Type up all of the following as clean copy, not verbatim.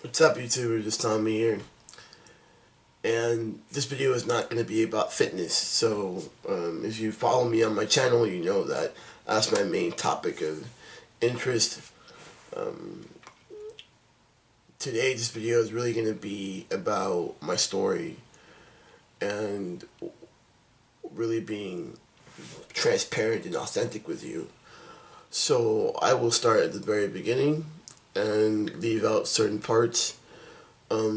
What's up, YouTuber? Just Tommy here. And this video is not going to be about fitness. So, if you follow me on my channel, you know that that's my main topic of interest. Um, Today, this video is really going to be about my story and really being transparent and authentic with you. So, I will start at the very beginning and leave out certain parts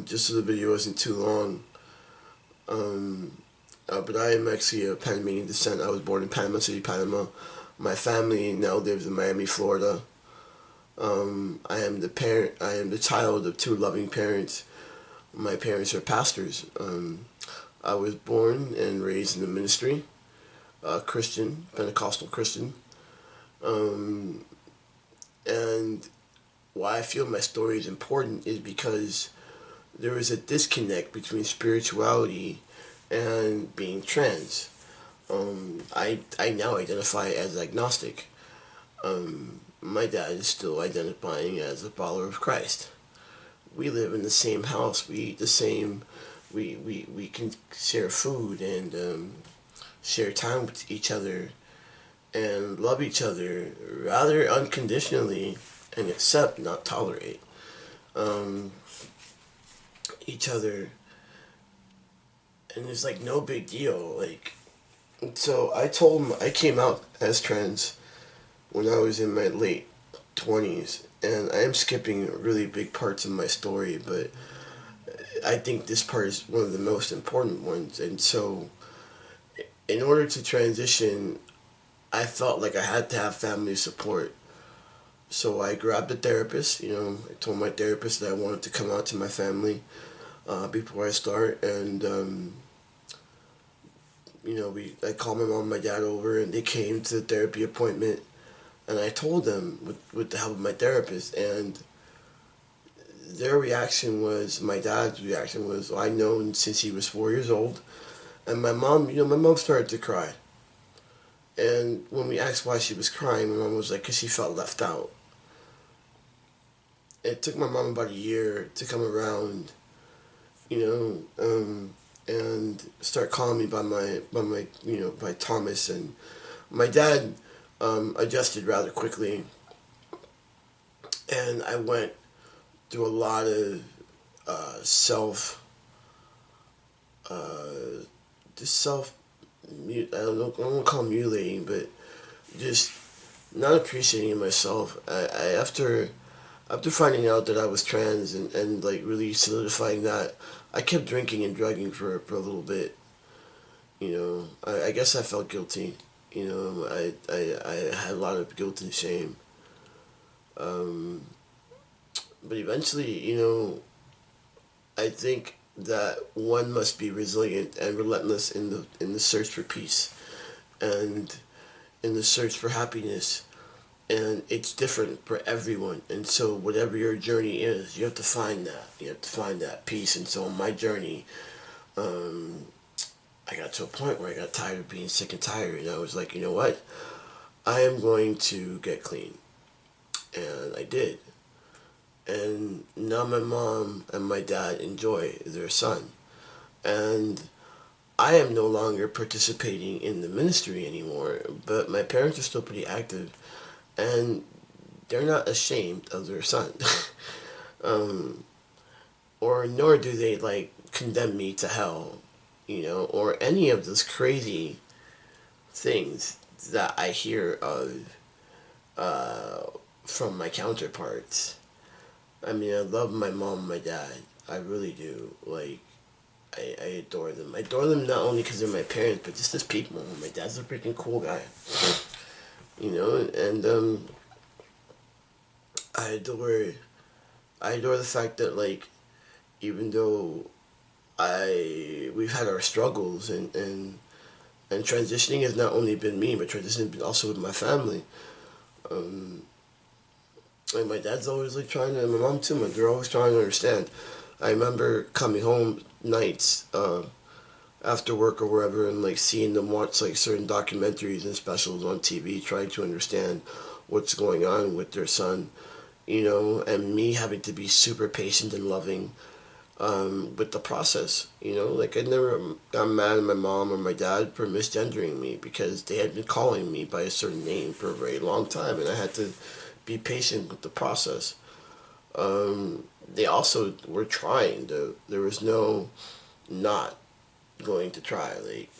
just so the video isn't too long. But I am actually of Panamanian descent. I was born in Panama City, Panama. My family now lives in Miami, Florida. I am the parent. I am the child of two loving parents. My parents are pastors. I was born and raised in the ministry, Christian, Pentecostal Christian. Um, and why I feel my story is important is because there is a disconnect between spirituality and being trans. I now identify as agnostic. My dad is still identifying as a follower of Christ. We live in the same house. We eat the same. We can share food and share time with each other and love each other rather unconditionally and accept, not tolerate um, each other. And it's like no big deal. So I told him I came out as trans when I was in my late 20s, and I am skipping really big parts of my story, but I think this part is one of the most important ones. And so, in order to transition, I felt like I had to have family support. So I grabbed a therapist. I told my therapist that I wanted to come out to my family before I start, and I called my mom and my dad over, and they came to the therapy appointment, and I told them with the help of my therapist, and their reaction was, my dad's reaction was, well, I known since he was 4 years old, and my mom started to cry, and when we asked why she was crying, my mom was like, because she felt left out. It took my mom about a year to come around, and start calling me by Thomas, and my dad adjusted rather quickly, and I went through a lot of self, just self, I don't want to call it mutilating, but just not appreciating myself. After finding out that I was trans and like really solidifying that, I kept drinking and drugging for a little bit. I guess I felt guilty. I had a lot of guilt and shame. Um, but eventually, I think that one must be resilient and relentless in the search for peace and in the search for happiness, and it's different for everyone. And so whatever your journey is, you have to find that. You have to find that peace. And so on my journey, um, I got to a point where I got tired of being sick and tired, and I was like, you know what? I am going to get clean, and I did. And now my mom and my dad enjoy their son, and I am no longer participating in the ministry anymore, but my parents are still pretty active, and they're not ashamed of their son. um, or nor do they like condemn me to hell, or any of those crazy things that I hear of from my counterparts. I mean, I love my mom and my dad. I really do. Like, I adore them. I adore them not only because they're my parents, but just as people. My dad's a freaking cool guy. And I adore, I adore the fact that, like, even though we've had our struggles, and transitioning has not only been me, but transitioning has been also with my family. Um, and my dad's always like trying to, and my mom too, they're always trying to understand. I remember coming home nights after work or wherever, and like seeing them watch like certain documentaries and specials on TV, trying to understand what's going on with their son. and me having to be super patient and loving with the process. Like, I never got mad at my mom or my dad for misgendering me because they had been calling me by a certain name for a very long time, and I had to be patient with the process. They also were trying. There was no not going to try. Like,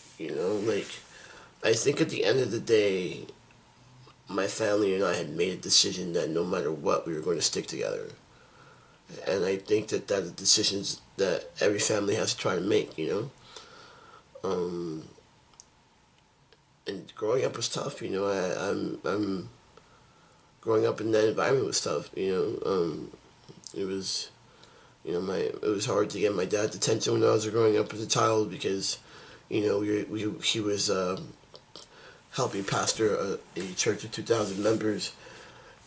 I think at the end of the day, my family and I had made a decision that no matter what, we were going to stick together. And I think that that's decisions that every family has to try to make. Um, and growing up was tough. I'm growing up in that environment was tough. It was, it was hard to get my dad's attention when I was growing up as a child because, he was helping pastor a church of 2,000 members.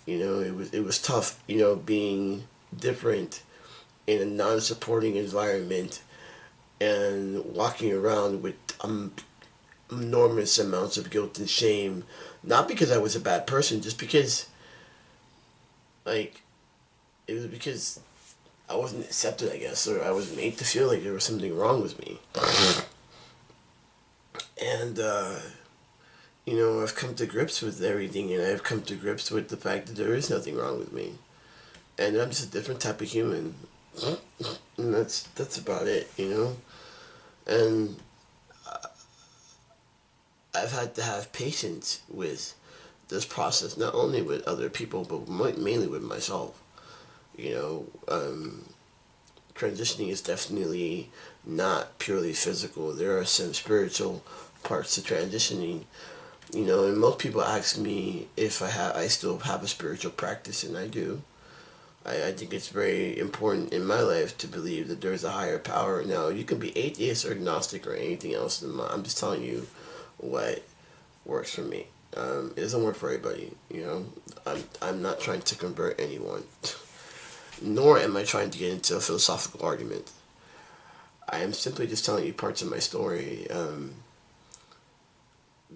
It was tough. Being different in a non-supporting environment and walking around with enormous amounts of guilt and shame, not because I was a bad person, just because, like, it was because I wasn't accepted, I guess, or I was made to feel like there was something wrong with me. And, I've come to grips with everything, and I've come to grips with the fact that there is nothing wrong with me. And I'm just a different type of human. And that's about it. And I've had to have patience with this process, not only with other people, but mainly with myself. You know, um, Transitioning is definitely not purely physical. There are some spiritual parts to transitioning. And most people ask me if I still have a spiritual practice, and I do. I think it's very important in my life to believe that there's a higher power. Now, you can be atheist or agnostic or anything else. I'm just telling you what works for me. It doesn't work for everybody. I'm not trying to convert anyone, nor am I trying to get into a philosophical argument. I am simply just telling you parts of my story,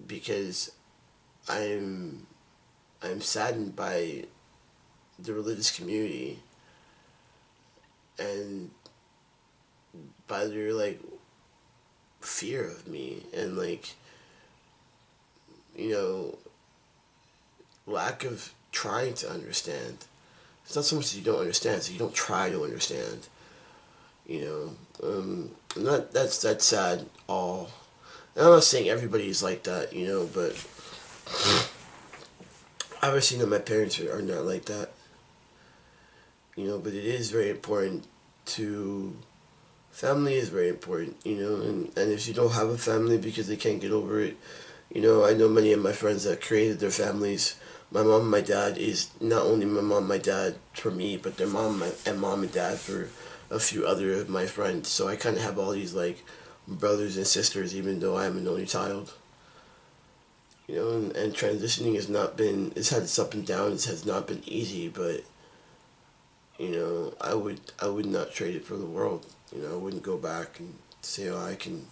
because I'm I'm saddened by the religious community and by their fear of me and you know lack of trying to understand. It's not so much that you don't understand, so you don't try to understand. And that's sad. All, and I'm not saying everybody's like that, but obviously, my parents are not like that. But it is very important to family is very important. And if you don't have a family because they can't get over it, I know many of my friends that created their families. My mom and my dad is not only my mom and my dad for me, but their mom and dad for a few other of my friends. So I kind of have all these brothers and sisters, even though I am an only child. And transitioning it's had its up and downs. It has not been easy, but I would not trade it for the world. I wouldn't go back and say, oh, I can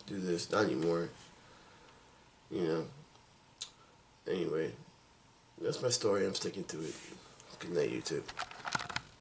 do this. Not anymore. You know. Anyway, that's my story. I'm sticking to it. Good night, YouTube.